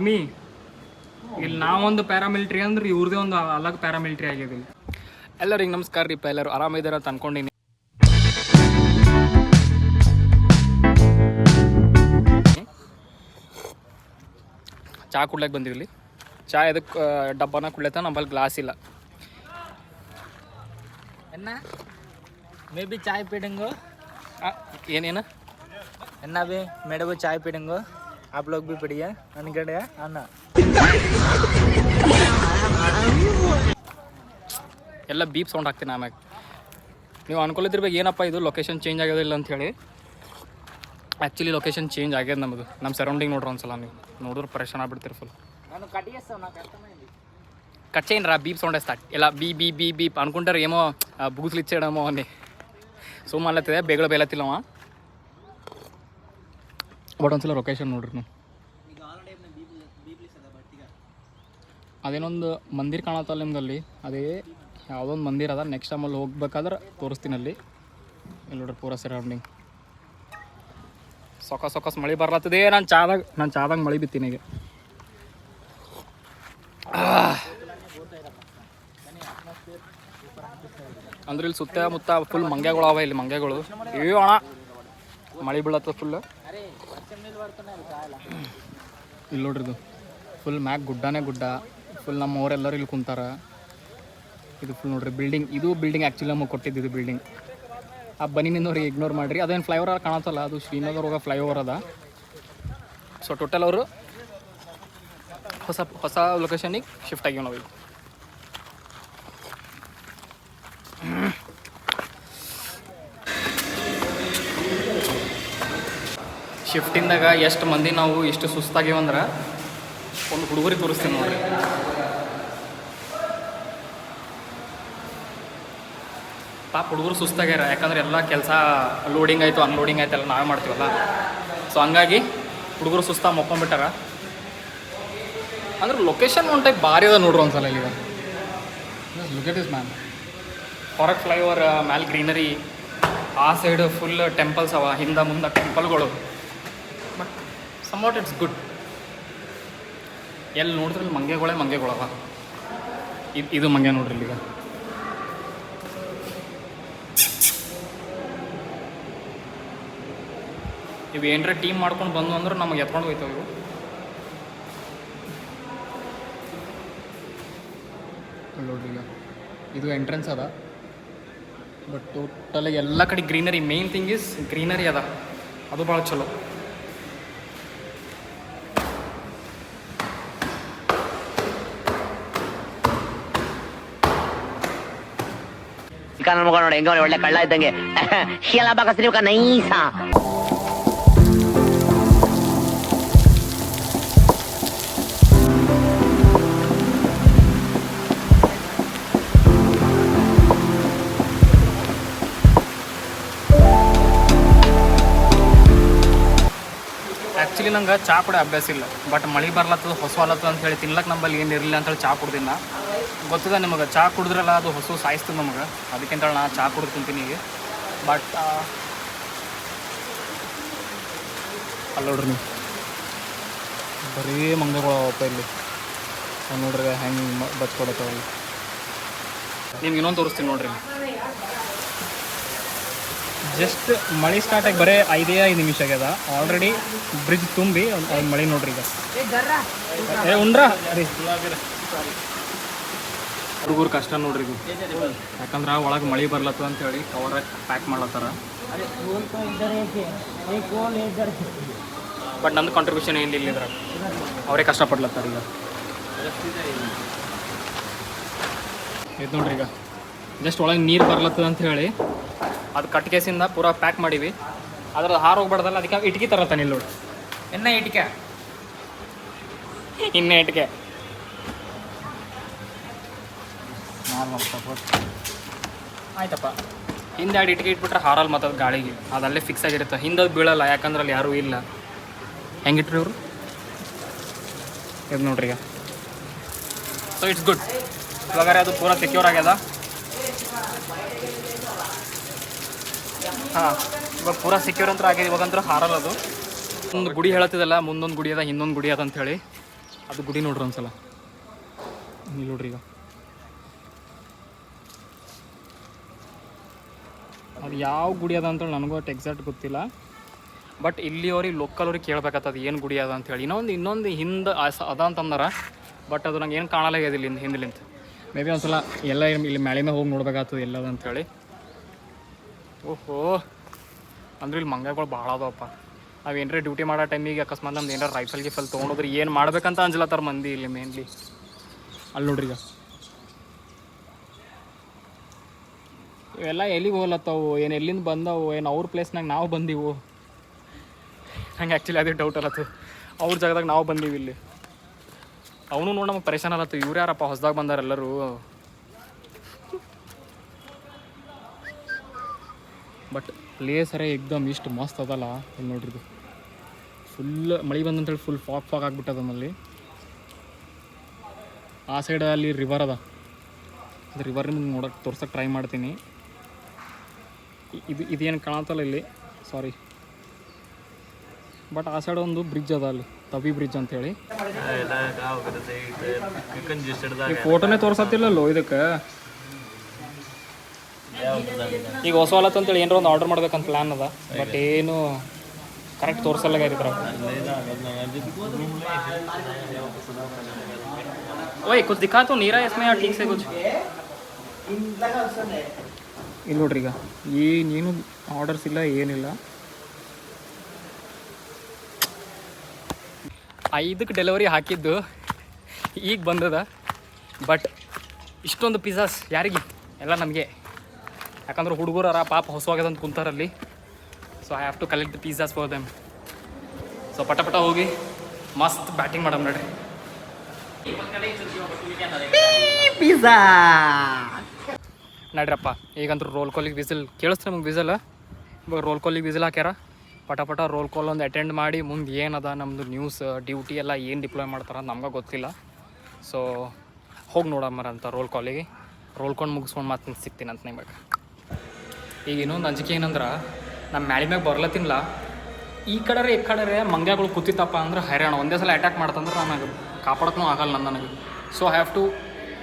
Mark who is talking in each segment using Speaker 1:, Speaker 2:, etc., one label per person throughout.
Speaker 1: Army, ಇಲ್ಲಿ ನಾವೊಂದು paramilitary ಅಂದ್ರೆ ಇವ್ರದೇ ಒಂದು ಅಲಗ್ ಪ್ಯಾರಾಮಿಲಿಟ್ರಿ ಆಗಿದೆ. ಎಲ್ಲರಿಗೆ ನಮಸ್ಕಾರ ರೀ. ಎಲ್ಲರೂ ಆರಾಮಿದಾರ ಅಂತ ಅನ್ಕೊಂಡಿನಿ. ಚಹಾ ಕುಡ್ಲಕ್ಕೆ ಬಂದಿರಲಿ. ಚಹಾ ಎದಕ್ಕೆ ಡಬ್ಬನ ಕುಡ್ಲತ್ತ, ನಮ್ಮಲ್ಲಿ ಗ್ಲಾಸ್ ಇಲ್ಲ.
Speaker 2: अन्ना मैं भी चाय पी दूँगा.
Speaker 1: ಏನೇನು
Speaker 2: अन्ना भी मेरे को चाय पी दूँगा. आप लोग भी पीड़िए अनगढ़ अन्ना.
Speaker 1: ಎಲ್ಲ ಬೀಪ್ ಸೌಂಡ್ ಹಾಕ್ತೀನಿ ಆಮ್ಯಾಗ. ನೀವು ಅನ್ಕೊಳಿತಿರ್ಬೇಕು ಏನಪ್ಪ ಇದು ಲೊಕೇಶನ್ ಚೇಂಜ್ ಆಗೋದಿಲ್ಲ ಅಂಥೇಳಿ. ಆ್ಯಕ್ಚುಲಿ ಲೊಕೇಶನ್ ಚೇಂಜ್ ಆಗ್ಯದ ನಮ್ಮದು. ನಮ್ಮ ಸರೌಂಡಿಂಗ್ ನೋಡ್ರಿ ಒಂದ್ಸಲ, ನೀವು ನೋಡಿದ್ರೆ ಪರೇಶಾನ್ ಆಗ್ಬಿಡ್ತೀರಿ ಫುಲ್.
Speaker 2: ನಾನು ಕಟ್ಟಿಗೆಸ್ತಾವ ನಾ ಕಷ್ಟಮೇ
Speaker 1: ಕಚ್ಚೇನ್ರಾ ಬೀಪ್ ಸೌಂಡ್ ಸ್ಟಾರ್ಟ್ ಎಲ್ಲ ಬೀಪ್ ಅನ್ಕೊಂಡ್ರೆ ಏನೋ ಬೂಸ್ಲಿಚ್ಚೇಡಮೋ ಅನ್ನಿ ಸುಮ್ಮಲ್ಲತ್ತಿದೆ ಬೇಗ ಬೇಲತ್ತಿಲ್ಲವ. ಬಟ್ ಒಂದ್ಸಲ ಲೊಕೇಶನ್ ನೋಡ್ರಿ ನೀವು. ಅದೇನೊಂದು ಮಂದಿರ ಕಾಣತ್ತಲ್ಲ ನಿಮ್ದಲ್ಲಿ, ಅದೇ ಯಾವುದೊಂದು ಮಂದಿರ ಅದ. ನೆಕ್ಸ್ಟ್ ಟೈಮಲ್ಲಿ ಹೋಗ್ಬೇಕಾದ್ರೆ ತೋರಿಸ್ತೀನಿ ಅಲ್ಲಿ. ಇಲ್ಲಿ ನೋಡ್ರಿ ಪೂರ ಸರೌಂಡಿಂಗ್ ಸೊಕಸ್ ಮಳೆ ಬರ್ಲತ್ತದೆ. ನಾನು ಚಾದಾಗ ಮಳೆ ಬಿತ್ತೀನಿ ಈಗ. ಅಂದ್ರೆ ಇಲ್ಲಿ ಸುತ್ತಮುತ್ತ ಫುಲ್ ಮಂಗ್ಯಗಳು ಅವ. ಇಲ್ಲಿ ಮಂಗ್ಯಗಳು ಅಯ್ಯೋ ಅಣ್ಣ ಮಳೆ ಬೀಳತ್ತದ ಫುಲ್. ಇಲ್ಲಿ ನೋಡ್ರಿ ಇದು ಫುಲ್ ಮ್ಯಾಗ್ ಗುಡ್ಡನೇ ಗುಡ್ಡ. ಫುಲ್ ನಮ್ಮ ಊರೆಲ್ಲರೂ ಇಲ್ಲಿ ಕುಂತಾರ. ಇದು ಫುಲ್ ನೋಡ್ರಿ ಬಿಲ್ಡಿಂಗ್. ಇದು ಬಿಲ್ಡಿಂಗ್ ಆ್ಯಕ್ಚುಲಿ ನಮಗೆ ಕೊಟ್ಟಿದ್ದು ಬಿಲ್ಡಿಂಗ್. ಆ ಬನ್ನಿನಿಂದವ್ರಿಗೆ ಇಗ್ನೋರ್ ಮಾಡಿರಿ. ಅದೇನು ಫ್ಲೈಓವರ್ ಕಾಣತ್ತಲ್ಲ, ಅದು ಶ್ರೀನಗರ್ ಹೋಗೋ ಫ್ಲೈಓವರ್ ಅದ. ಸೊ ಟೋಟಲ್ ಅವರು ಹೊಸ ಲೊಕೇಶನಿಗೆ ಶಿಫ್ಟ್ ಆಗ್ಯಾವ ನಾವು. ಶಿಫ್ಟಿಂದಾಗ ಎಷ್ಟು ಮಂದಿ ನಾವು ಇಷ್ಟು ಸುಸ್ತಾಗ್ಯವಂದ್ರೆ ಒಂದು ಹುಡುಗರಿಗೆ ತೋರಿಸ್ತೀನಿ ನೋಡ್ರಿ. ಪಾಪ ಹುಡುಗರು ಸುಸ್ತಾಗ್ಯಾರ. ಯಾಕಂದ್ರೆ ಎಲ್ಲ ಕೆಲಸ ಲೋಡಿಂಗ್ ಆಯಿತು ಅನ್ಲೋಡಿಂಗ್ ಆಯ್ತು ಎಲ್ಲ ನಾವೇ ಮಾಡ್ತೀವಲ್ಲ. ಸೊ ಹಂಗಾಗಿ ಹುಡುಗರು ಸುಸ್ತಾಗಿ ಮಕ್ಕೊಂಡ್ಬಿಟ್ಟಾರ. ಅಂದ್ರೆ ಲೊಕೇಶನ್ ಒಂದು ಟೈಪ್ ಭಾರಿ ಅದ ನೋಡ್ರಿ ಒಂದ್ಸಲ ಇಲ್ಲಿ. Look at this man. ಹೊರಗೆ ಫ್ಲೈಓವರ್ ಮ್ಯಾಲೆ ಗ್ರೀನರಿ, ಆ ಸೈಡ್ ಫುಲ್ ಟೆಂಪಲ್ಸ್ ಅವ, ಹಿಂದೆ ಮುಂದೆ ಟೆಂಪಲ್ಗಳು. But somewhat it's good. ಎಲ್ಲಿ ನೋಡಿದ್ರೆ ಮಂಗೆಗಳವ. ಇದು ಮಂಗೆ ನೋಡ್ರಿ ಇಲ್ಲಿಗ. ಇವು ಏನರ ಟೀಮ್ ಮಾಡ್ಕೊಂಡು ಬಂದು ಅಂದ್ರೆ ನಮಗೆ ಎತ್ಕೊಂಡು ಹೋಯ್ತವೆ ಇವು. ನೋಡ್ರಿ ಈಗ ಇದು ಎಂಟ್ರೆನ್ಸ್ ಅದ. ಬಟ್ ಟೋಟಲಾಗಿ ಎಲ್ಲ ಕಡೆ greenery. Main thing is greenery ಅದ, ಅದು ಭಾಳ ಚಲೋ.
Speaker 3: ನೋಡಿ ಹೆಂಗ ಒಳ್ಳೆ ಕಳ್ಳ ಇದ್ದಂಗೆ ನೈಸಾ.
Speaker 1: ಆ್ಯಕ್ಚುಲಿ ನಂಗೆ ಚಹಾ ಕುಡಿಯೋ ಅಭ್ಯಾಸ ಇಲ್ಲ. ಬಟ್ ಮಳೆ ಬರ್ಲತ್ತದ ಹೊಸ ಹೊಲತ್ತದ ಅಂತ ಹೇಳಿ ತಿನ್ಲಕ್ಕೆ ನಂಬಲ್ಲಿ ಏನು ಇರಲಿಲ್ಲ ಅಂತೇಳಿ ಚಹಾ ಕುಡ್ದಿನ. ಗೊತ್ತದ ನಿಮಗೆ, ಚಹಾ ಕುಡಿದ್ರಲ್ಲ ಅದು ಹೊಸ ಸಾಯಿಸ್ತದೆ ನಮಗೆ. ಅದಕ್ಕಿಂತೇಳಿ ನಾ ಚಹಾ ಕುಡಿದು ತಿಂತೀನಿ ಈಗ. ಬಟ್ ಅಲ್ಲಿ ನೋಡ್ರಿ ನೀವು ಬರೀ ಮಂಗಗಳು ಅವಪ್ಪ ಇಲ್ಲಿ. ನೋಡ್ರಿ ಹೆಂಗೆ ಬಚ್ಕೊಡತ್ತವಲ್ಲಿ. ನಿಮ್ಗೆ ಇನ್ನೊಂದು ತೋರಿಸ್ತೀನಿ ನೋಡ್ರಿ. ಜಸ್ಟ್ ಮಳೆ ಸ್ಟಾರ್ಟ್ ಆಗಿ ಬರೀ 5 ನಿಮಿಷ ಆಗ್ಯದ. ಆಲ್ರೆಡಿ ಬ್ರಿಡ್ಜ್ ತುಂಬಿ ಒಂದು ಮಳೆ ನೋಡ್ರಿ ಈಗ. ಉಂಡ್ರಾ ರೀ ಹುಡುಗರು ಕಷ್ಟ ನೋಡ್ರಿ ಇದು. ಯಾಕಂದ್ರೆ ಒಳಗೆ ಮಳೆ ಬರ್ಲತ್ತದ ಅಂತೇಳಿ ಕವರ್ ಪ್ಯಾಕ್ ಮಾಡ್ಲತ್ತಾರ. ಬಟ್ ನಂದು ಕಾಂಟ್ರಿಬ್ಯೂಷನ್ ಏನಿಲ್ಲ ಇದ್ರ. ಅವರೇ ಕಷ್ಟಪಡ್ಲತ್ತಾರ ಈಗ. ಇದು ನೋಡ್ರಿ ಈಗ ಜಸ್ಟ್ ಒಳಗೆ ನೀರು ಬರ್ಲತ್ತದ ಅಂತ ಹೇಳಿ ಅದು ಕಟ್ಕೇಸಿಂದ ಪೂರಾ ಪ್ಯಾಕ್ ಮಾಡೀವಿ. ಅದ್ರದ್ದು ಹಾರ ಹೋಗ್ಬಾರ್ದಲ್ಲ, ಅದಕ್ಕೆ ಇಟ್ಕೆ ತರತ್ತಾನೆ ಇಲ್ಲಿ ನೋಡಿ. ಇಟ್ಕೆ ಆಯ್ತಪ್ಪ. ಹಿಂದೆ 2 ಇಟ್ಕೆ ಇಟ್ಬಿಟ್ರೆ ಹಾರಲ್ ಮತ್ತು ಗಾಳಿಗೆ ಅದಲ್ಲೇ ಫಿಕ್ಸ್ ಆಗಿರುತ್ತೆ. ಹಿಂದೆ ಬೀಳಲ್ಲ, ಯಾಕಂದ್ರೆ ಅಲ್ಲಿ ಯಾರೂ ಇಲ್ಲ. ಹೆಂಗಿಟ್ರಿ ಇವರು ಇದು ನೋಡ್ರಿ ಈಗ. So it's good. ಇವಾಗ ಅದು ಪೂರಾ ಸೆಕ್ಯೂರ್ ಆಗ್ಯದ. ಹಾಂ, ಇವಾಗ ಪೂರಾ ಸೆಕ್ಯೂರ್ ಅಂತ ಆಗಿದೆ. ಇವಾಗಂದ್ರೆ ಹಾರಲ್ಲ ಅದು. ಒಂದು ಗುಡಿ ಹೇಳತ್ತಿದಲ್ಲ, ಮುಂದೊಂದು ಗುಡಿ ಅದ ಹಿಂದೊಂದು ಗುಡಿ ಅದ ಅಂಥೇಳಿ. ಅದು ಗುಡಿ ನೋಡ್ರಿ ಒಂದ್ಸಲ. ಇಲ್ಲಿ ನೋಡ್ರಿ ಈಗ ಅದು ಯಾವ ಗುಡಿ ಅದ ಅಂತೇಳಿ ನನಗೂ ಅಷ್ಟು ಎಕ್ಸಾಕ್ಟ್ ಗೊತ್ತಿಲ್ಲ. ಬಟ್ ಇಲ್ಲಿಯವ್ರಿಗೆ ಲೋಕಲ್ ಅವ್ರಿಗೆ ಕೇಳ್ಬೇಕಾಗ್ತದೆ ಏನು ಗುಡಿ ಅದ ಅಂತೇಳಿ. ಇನ್ನೊಂದು ಹಿಂದೆ ಅದ ಅಂತಂದಾರ, ಬಟ್ ಅದು ನಂಗೆ ಏನು ಕಾಣಲ್ಲ ಆಗ್ಯದ ಇಲ್ಲಿ ಹಿಂದಲಿಂತ. ಮೇ ಬಿ ಒಂದ್ಸಲ ಎಲ್ಲ ಇಲ್ಲಿ ಮ್ಯಾಳಿನ ಹೋಗಿ ನೋಡ್ಬೇಕಾಗ್ತದೆ ಎಲ್ಲದ ಅಂಥೇಳಿ. ಓಹೋ, ಅಂದ್ರೆ ಇಲ್ಲಿ ಮಂಗಗಳು ಭಾಳ ಅದಾವಪ್ಪ. ನಾವು ಏನರೇ ಡ್ಯೂಟಿ ಮಾಡೋ ಟೈಮಿಗೆ ಅಕಸ್ಮಾತ್ ನಮ್ದು ಏನಾರು ರೈಫಲ್ ಗಿಫಲ್ ತೊಗೊಂಡೋದ್ರೆ ಏನು ಮಾಡ್ಬೇಕಂತ ಅಂಜಲತ್ತಾರ ಮಂದಿ ಇಲ್ಲಿ ಮೇನ್ಲಿ. ಅಲ್ಲಿ ನೋಡ್ರಿ ಈಗ ಇವೆಲ್ಲ ಎಲ್ಲಿಗೆ ಹೋಗ್ಲತ್ತಾವು, ಏನು ಎಲ್ಲಿಂದ ಬಂದವು, ಏನು ಅವ್ರ ಪ್ಲೇಸ್ನಾಗ ನಾವು ಬಂದೀವು. ನಂಗೆ ಆ್ಯಕ್ಚುಲಿ ಅದೇ ಡೌಟ್ ಅಲ್ಲತ್ತು, ಅವ್ರ ಜಾಗದಾಗ ನಾವು ಬಂದೀವಿ ಇಲ್ಲಿ. ಅವನು ನೋಡಿ ನಮಗೆ ಪರೇಶಾನ್ ಅಲ್ಲತ್ತು, ಇವ್ರು ಯಾರಪ್ಪ ಹೊಸದಾಗ ಬಂದಾರೆಲ್ಲರೂ. ಬಟ್ ಪ್ಲೇಸರೇ ಎಕ್ದಮ್ ಇಷ್ಟು ಮಸ್ತ್ ಅದಲ್ಲ. ಇಲ್ಲಿ ನೋಡ್ರಿ ಇದು ಫುಲ್ ಮಳೆ ಬಂದಂತೇಳಿ ಫುಲ್ ಫಾಗ್ ಆಗಿಬಿಟ್ಟದ ನಮ್ಮಲ್ಲಿ. ಆ ಸೈಡ್ ಅಲ್ಲಿ ರಿವರ್ ಅದ, ಅದು ರಿವರ್ ನಿಮ್ಗೆ ನೋಡೋಕೆ ತೋರ್ಸೋಕೆ ಟ್ರೈ ಮಾಡ್ತೀನಿ. ಇದೇನು ಕಾಣತ್ತಲ್ಲ ಇಲ್ಲಿ, ಸಾರಿ. ಬಟ್ ಆ ಸೈಡ್ ಒಂದು ಬ್ರಿಡ್ಜ್ ಅದ ಅಲ್ಲಿ, ತವಿ ಬ್ರಿಡ್ಜ್ ಅಂತೇಳಿ. ಈ ಫೋಟೋನೇ ತೋರ್ಸತ್ತಿಲ್ಲಲ್ಲೋ ಇದಕ್ಕೆ. ಈಗ ಹೊಸ ಹೊಲತ್ತು ಅಂತೇಳಿ ಏನಾರ ಒಂದು ಆರ್ಡರ್ ಮಾಡ್ಬೇಕಂತ ಪ್ಲ್ಯಾನ್ ಅದ, ಬಟ್ ಏನು ಕರೆಕ್ಟ್ ತೋರಿಸಲ್ಲ ಇದ್ರ. ಓಯ್ ಕುछ दिखा तो नहीं रहा इसमें यार ठीक से कुछ. ಇಲ್ಲಿ ನೋಡ್ರಿ ಈಗ ಏನೇನು ಆರ್ಡರ್ಸ್ ಇಲ್ಲ, ಏನಿಲ್ಲ. 5ಕ್ಕೆ ಡೆಲಿವರಿ ಹಾಕಿದ್ದು ಈಗ ಬಂದದ. ಬಟ್ ಇಷ್ಟೊಂದು ಪಿಜ್ಜಾಸ್ ಯಾರಿಗೆ? ಎಲ್ಲ ನಮಗೆ. ಯಾಕಂದ್ರೆ ಹುಡುಗರ ಪಾಪ ಹೊಸವಾಗದಂತ ಕುಂತಾರಲ್ಲಿ. So I have to collect the pizzas for them. So ಪಟ ಹೋಗಿ ಮಸ್ತ್ ಬ್ಯಾಟಿಂಗ್ ಮಾಡಮ್ ನೋಡ್ರಿ. ಪಿಜ್ಜಾ ನಡ್ರಪ್ಪ. ಈಗಂತೂ ರೋಲ್ ಕಾಲಿಗೆ ವಿಸಿಲ್ ಕೇಳಿಸ್ತಾರೆ ನಮ್ಗೆ ವಿಸಲ್. ಇವಾಗ ರೋಲ್ ಕಾಲಿಗೆ ವಿಸಿಲ್ ಹಾಕ್ಯಾರ. ಪಟ ರೋಲ್ ಕಾಲ್ ಒಂದು ಅಟೆಂಡ್ ಮಾಡಿ ಮುಂದೆ ಏನದ ನಮ್ಮದು ನ್ಯೂಸ್ ಡ್ಯೂಟಿ ಎಲ್ಲ ಏನು ಡಿಪ್ಲಾಯ್ ಮಾಡ್ತಾರೆ ಅಂತ ನಮ್ಗೆ ಗೊತ್ತಿಲ್ಲ. ಸೊ ಹೋಗಿ ನೋಡಮ್ಮರಂತ ರೋಲ್ ಕಾಲಿಗೆ. ರೋಲ್ ಕಾಲ್ ಮುಗಿಸ್ಕೊಂಡು ಮತ್ತೆ ಸಿಗ್ತೀನಿ ಅಂತ ನಿಮಗೆ. ಈಗ ಇನ್ನೊಂದು ಅಂಜಿಕೆ ಏನಂದ್ರೆ, ನಮ್ಮ ಮ್ಯಾಳಿ ಮ್ಯಾಗ ಬರ್ಲತ್ತಿಲ್ಲ, ಈ ಕಡೆ ಮಂಗ್ಯಾಗಳು ಕೂತಿತ್ತಪ್ಪ ಅಂದ್ರೆ ಹೈರಾಣ. ಒಂದೇ ಸಲ ಅಟ್ಯಾಕ್ ಮಾಡ್ತಂದ್ರೆ ನನಗೆ ಕಾಪಾಡೋಕ್ಕೂ ಆಗಲ್ಲ ನನಗೆ. So I have to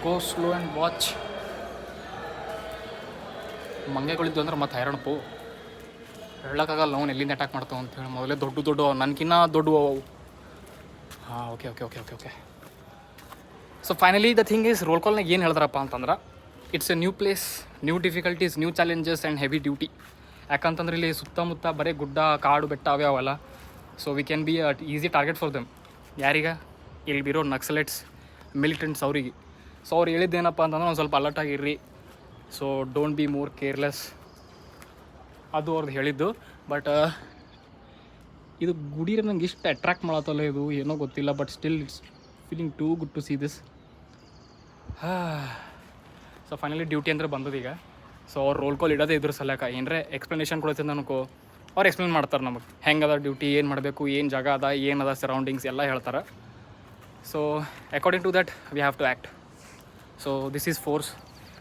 Speaker 1: go slow and watch. ಮಂಗ್ಯಗಳಿದ್ದು ಅಂದ್ರೆ ಮತ್ತೆ ಹೈರಾಣ ಪೋ ಹೇಳೋಕ್ಕಾಗಲ್ಲ ಅವ್ನು ಎಲ್ಲಿಂದ ಅಟ್ಯಾಕ್ ಮಾಡ್ತಾವೆ ಅಂತೇಳಿ. ಮೊದಲೇ ದೊಡ್ಡ ನನಗಿನ್ನ ದೊಡ್ಡವು ಅವು. ಹಾಂ okay. So finally the thing is, roll ಕಾಲ್ನಾಗ ಏನು ಹೇಳಿದ್ರಪ್ಪ ಅಂತಂದ್ರೆ, it's a new place, new difficulties, new challenges and heavy duty. ಯಾಕಂತಂದ್ರೆ ಇಲ್ಲಿ ಸುತ್ತಮುತ್ತ ಬರೀ ಗುಡ್ಡ ಕಾಡು ಬೆಟ್ಟ ಅವಲ್ಲ. So we can be a easy target for them. ಯಾರೀಗ ಇಲ್ಲಿ ಬಿರೋ ನಕ್ಸಲೈಟ್ಸ್, ಮಿಲಿಟೆಂಟ್ಸ್ ಅವರಿಗೆ. ಸೊ ಅವ್ರು ಹೇಳಿದ್ದೇನಪ್ಪ ಅಂತಂದ್ರೆ ಒಂದು ಸ್ವಲ್ಪ ಅಲರ್ಟ್ ಆಗಿರ್ರಿ. So don't be more careless, ಅದು ಅವ್ರದ್ದು ಹೇಳಿದ್ದು. ಬಟ್ ಇದು ಗುಡಿ ನಂಗೆ ಇಷ್ಟು ಅಟ್ರ್ಯಾಕ್ಟ್ ಮಾಡತ್ತಲ್ಲ, ಇದು ಏನೋ ಗೊತ್ತಿಲ್ಲ. But still it's feeling too good to see this. So finally duty ಅಂದರೆ ಬಂದದೀಗ. ಸೊ ಅವ್ರು ರೋಲ್ ಕಾಲ್ ಇಡೋದೇ ಇದ್ರ ಸಲಕ. ಏನರೇ ಎಕ್ಸ್ಪ್ಲನೇಷನ್ ಕೊಡ್ತೀನಿ ನನಗೂ, ಅವ್ರು ಎಕ್ಸ್ಪ್ಲೇನ್ ಮಾಡ್ತಾರೆ ನಮಗೆ ಹೆಂಗದ ಡ್ಯೂಟಿ, ಏನು ಮಾಡಬೇಕು, ಏನು ಜಾಗ ಅದ, ಏನದ ಸರೌಂಡಿಂಗ್ಸ್ ಎಲ್ಲ ಹೇಳ್ತಾರೆ. So according to that we have to act. So this is force,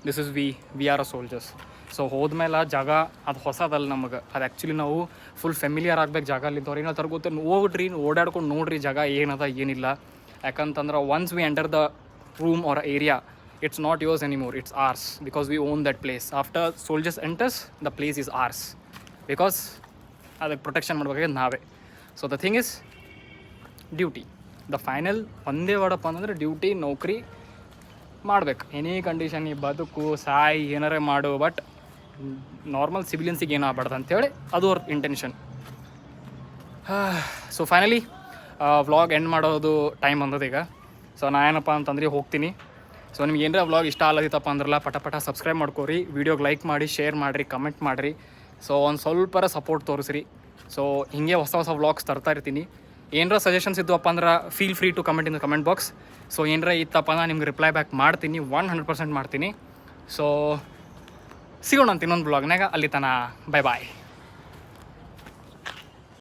Speaker 1: this is we are a soldiers. So ಹೋದ್ಮೇಲೆ ಜಾಗ ಅದು ಹೊಸದಲ್ಲ ನಮಗೆ. ಅದು ಆ್ಯಕ್ಚುಲಿ ನಾವು ಫುಲ್ ಫೆಮಿಲಿಯರ್ ಆಗ್ಬೇಕು ಜಾಗ ಅಲ್ಲಿಂದ. ಅವ್ರು ಏನಾದ್ರು ಗೊತ್ತೆ ಹೋಗ್ರಿ, ಓಡಾಡ್ಕೊಂಡು ನೋಡಿರಿ ಜಾಗ ಏನದ ಏನಿಲ್ಲ. ಯಾಕಂತಂದ್ರೆ once we enter the room or area, it's not yours anymore, it's ours, because we own that place. After soldiers enters, the place is ours, because ಅದಕ್ಕೆ ಪ್ರೊಟೆಕ್ಷನ್ ಮಾಡಬೇಕಾದ್ರೆ ನಾವೇ. So the thing is duty. The final ಒಂದೇ ವಾಡಪ್ಪ ಅಂತಂದರೆ duty, ನೌಕರಿ ಮಾಡ್ಬೇಕು. Any condition, ಈ ಬದುಕು ಸಾಯಿ ಏನಾರೇ ಮಾಡು, ಬಟ್ ನಾರ್ಮಲ್ ಸಿವಿಲಿಯನ್ಸಿಗೆ ಏನೂ ಆಗ್ಬಾರ್ದು ಅಂತೇಳಿ ಅದು ಅವ್ರ intention. So finally vlog end ಮಾಡೋದು ಟೈಮ್ ಬಂದದೀಗ. ಸೊ ನಾ ಏನಪ್ಪ ಅಂತಂದ್ರೆ ಹೋಗ್ತೀನಿ. ಸೊ ನಿಮ್ಗೆ ಏನರ ವ್ಲಾಗ್ ಇಷ್ಟ ಆಗತ್ತಪ್ಪ ಅಂದ್ರಲ್ಲ, ಪಟ ಸಬ್ಸ್ಕ್ರೈಬ್ ಮಾಡ್ಕೊರಿ, ವೀಡಿಯೋಗೆ ಲೈಕ್ ಮಾಡಿ, ಶೇರ್ ಮಾಡಿರಿ, ಕಮೆಂಟ್ ಮಾಡಿರಿ. ಸೊ ಒಂದು ಸ್ವಲ್ಪರ ಸಪೋರ್ಟ್ ತೋರಿಸ್ರಿ. ಸೊ ಹಿಂಗೆ ಹೊಸ ವ್ಲಾಗ್ಸ್ ತರ್ತಾ ಇರ್ತೀನಿ. ಏನರ ಸಜೆಷನ್ಸ್ ಇದ್ದವಪ್ಪ ಅಂದ್ರೆ feel free to comment in the comment box. So ಏನರ ಇತ್ತಪ್ಪ ನಾನು ನಿಮ್ಗೆ ರಿಪ್ಲೈ ಬ್ಯಾಕ್ ಮಾಡ್ತೀನಿ, 100% ಮಾಡ್ತೀನಿ. ಸೊ ಸಿಗೋಣ ಅಂತ ಇನ್ನೊಂದು ವ್ಲಾಗ್ನಾಗ. ಅಲ್ಲಿ ತನಕ ಬೈ ಬಾಯ್.